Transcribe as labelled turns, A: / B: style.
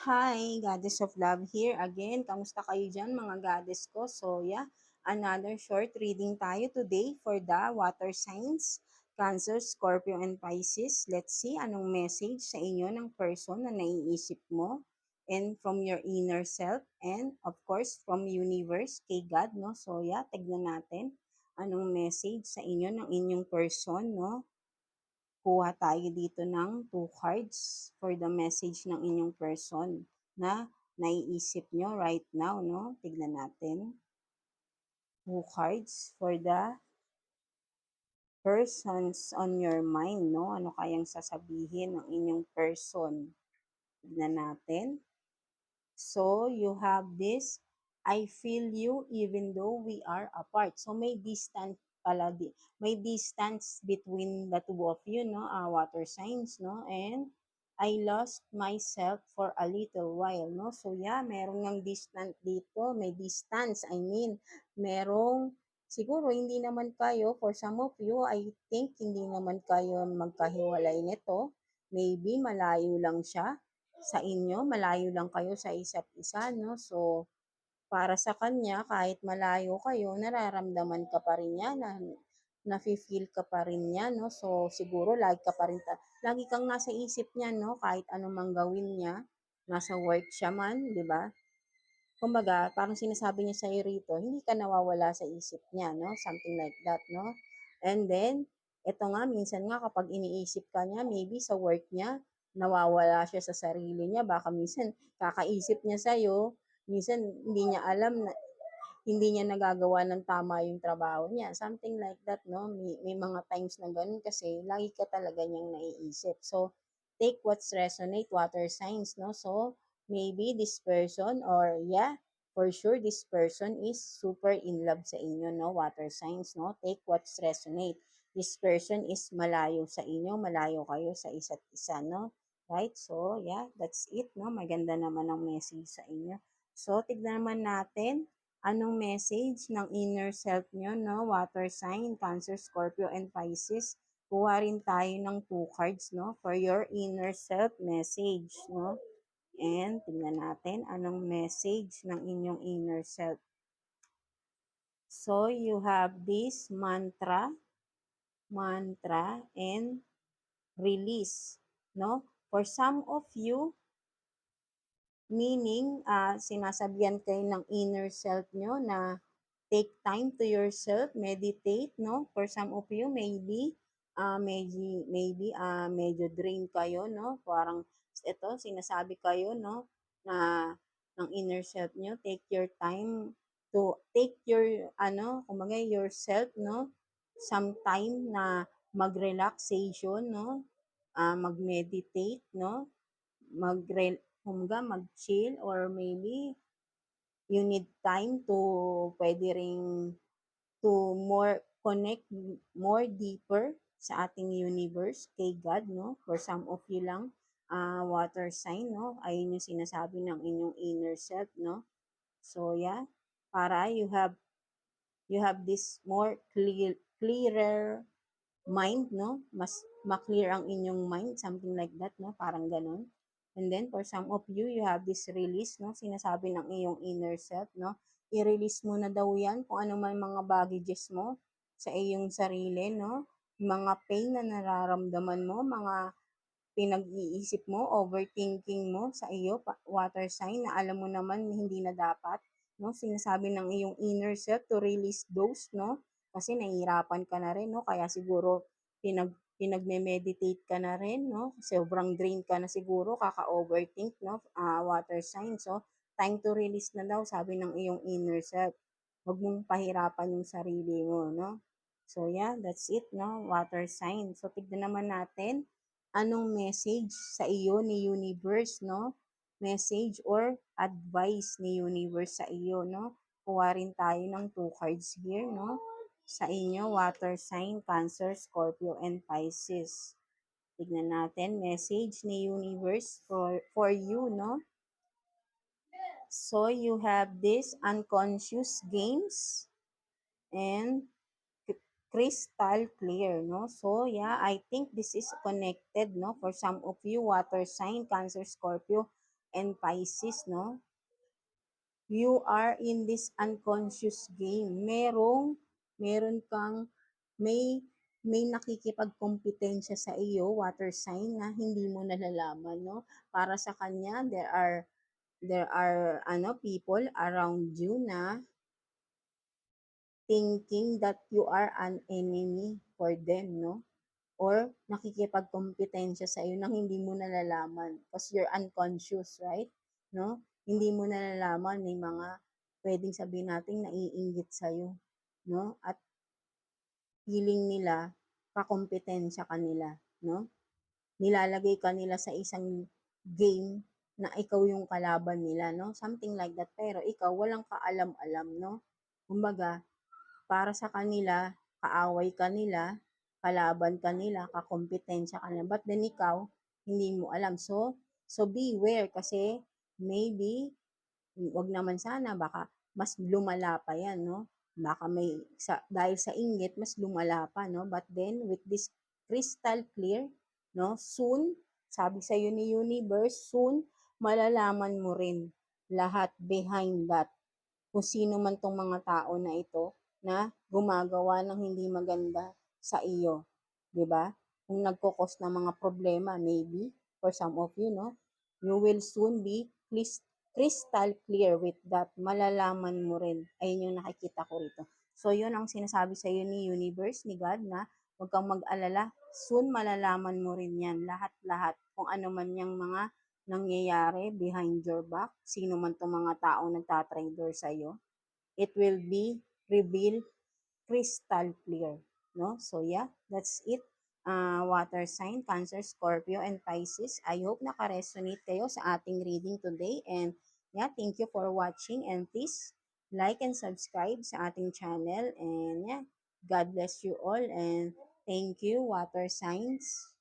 A: Hi, Goddess of Love here again. Kamusta kayo dyan mga goddess ko? So yeah, another short reading tayo today for the water signs, Cancer, Scorpio, and Pisces. Let's see anong message sa inyo ng person na naiisip mo and from your inner self and of course from universe kay God, no? So yeah, tignan natin anong message sa inyo ng inyong person, no? Kuha tayo dito ng 2 cards for the message ng inyong person na naiisip nyo right now, no? Tignan natin. 2 cards for the persons on your mind, no? Ano kayang sasabihin ng inyong person? Tignan natin. So, you have this, I feel you even though we are apart. So, may distance pala, may distance between the two of you, no? Water signs, no? And I lost myself for a little while, no? So, yeah, merong ng distance dito. May distance, I mean, merong, siguro, hindi naman kayo, for some of you, I think, hindi naman kayo magkahiwalay nito. Maybe, malayo lang siya sa inyo, malayo lang kayo sa isa't isa, no? So, para sa kanya, kahit malayo kayo, nararamdaman ka pa rin niya, nafe-feel ka pa rin niya, no? So, siguro, lagi kang nasa isip niya, no? Kahit anumang gawin niya, nasa work siya man, di ba? Kumbaga, parang sinasabi niya sa'yo rito, hindi ka nawawala sa isip niya, no? Something like that, no? And then, eto nga, minsan nga kapag iniisip ka niya, maybe sa work niya, nawawala siya sa sarili niya. Baka minsan, kakaisip niya sa'yo, minsan hindi niya alam na hindi niya nagagawa ng tama yung trabaho niya. Something like that, no? May mga times na ganun kasi lagi ka talaga niyang naiisip. So, take what's resonate, water signs, no? So, maybe this person or yeah, for sure this person is super in love sa inyo, no? Water signs, no? Take what's resonate. This person is malayo sa inyo, malayo kayo sa isa't isa, no? Right? So, yeah, that's it, no? Maganda naman ang message sa inyo. So, tignan naman natin anong message ng inner self nyo, no? Water sign, Cancer, Scorpio, and Pisces. Kuha rin tayo ng 2 cards, no? For your inner self message, no? And tingnan natin anong message ng inyong inner self. So, you have this mantra, and release, no? For some of you, meaning, sinasabihan kayo ng inner self nyo na take time to yourself, meditate, no? For some of you, medyo drain kayo, no? Parang, ito, sinasabi kayo, no? Na, ng inner self nyo, take your time to, take your, kumbaga, yourself, no? Some time na mag-relaxation, no? Mag-meditate, no? Mag-chill or maybe you need time to pwede ring to more connect more deeper sa ating universe kay God, no? For some of you lang, water sign, no? Ayun yung sinasabi ng inyong inner self, no? So, yeah, para you have this more clearer mind, no? Mas ma-clear ang inyong mind, something like that, no? Parang ganun. And then, for some of you, you have this release, no? Sinasabi ng iyong inner self, no? I-release mo na daw yan kung ano man mga baggages mo sa iyong sarili, no? Mga pain na nararamdaman mo, mga pinag-iisip mo, overthinking mo sa iyo, water sign, na alam mo naman hindi na dapat, no? Sinasabi ng iyong inner self to release those, no? Kasi nahihirapan ka na rin, no? Kaya siguro pinagme-meditate ka na rin, no? Sobrang drain ka na siguro, kaka-overthink, no? Water sign. So, time to release na daw, sabi ng iyong inner self. Huwag mong pahirapan yung sarili mo, no? So, yeah, that's it, no? Water sign. So, tignan naman natin anong message sa iyo ni universe, no? Message or advice ni universe sa iyo, no? Kuha rin tayo ng 2 cards here, no? Sa inyo, water sign, Cancer, Scorpio, and Pisces. Tignan natin, message ni universe for you, no? So, you have this unconscious games and crystal clear, no? So, yeah, I think this is connected, no? For some of you, water sign, Cancer, Scorpio, and Pisces, no? You are in this unconscious game. Meron kang, may nakikipagkompetensya sa iyo, water sign, na hindi mo nalalaman, no? Para sa kanya, there are people around you na thinking that you are an enemy for them, no? Or nakikipagkompetensya sa iyo nang hindi mo nalalaman because you're unconscious, right? No? Hindi mo nalalaman, may mga pwedeng sabihin natin naiinggit sa iyo, no? At feeling nila kakompetensya ka nila, no? Nilalagay ka nila sa isang game na ikaw yung kalaban nila, no? Something like that. Pero ikaw walang kaalam-alam, no? Kumbaga, para sa kanila, kaaway ka nila, kalaban ka nila, kakompetensya ka nila. But then ikaw, hindi mo alam. So beware kasi maybe, wag naman sana, baka mas lumala pa yan, no? Baka dahil sa inggit, mas lumala pa, no? But then, with this crystal clear, no? Soon, sabi sa ni universe, soon, malalaman mo rin lahat behind that, kung sino man tong mga tao na ito na gumagawa ng hindi maganda sa iyo, 'di ba? Kung nagko-cause ng mga problema, maybe for some of you, no? You will soon be crystal clear with that. Malalaman mo rin. Ayun yung nakikita ko rito. So, yun ang sinasabi sa iyo ni universe, ni God, na huwag kang mag-alala. Soon malalaman mo rin yan. Lahat-lahat. Kung ano man yung mga nangyayari behind your back, sino man itong mga taong nagtatrader sa iyo, it will be revealed crystal clear. No? So yeah, that's it. Water sign, Cancer, Scorpio, and Pisces. I hope naka-resonate kayo sa ating reading today. And yeah, thank you for watching. And please like and subscribe sa ating channel. And yeah, God bless you all. And thank you, water signs.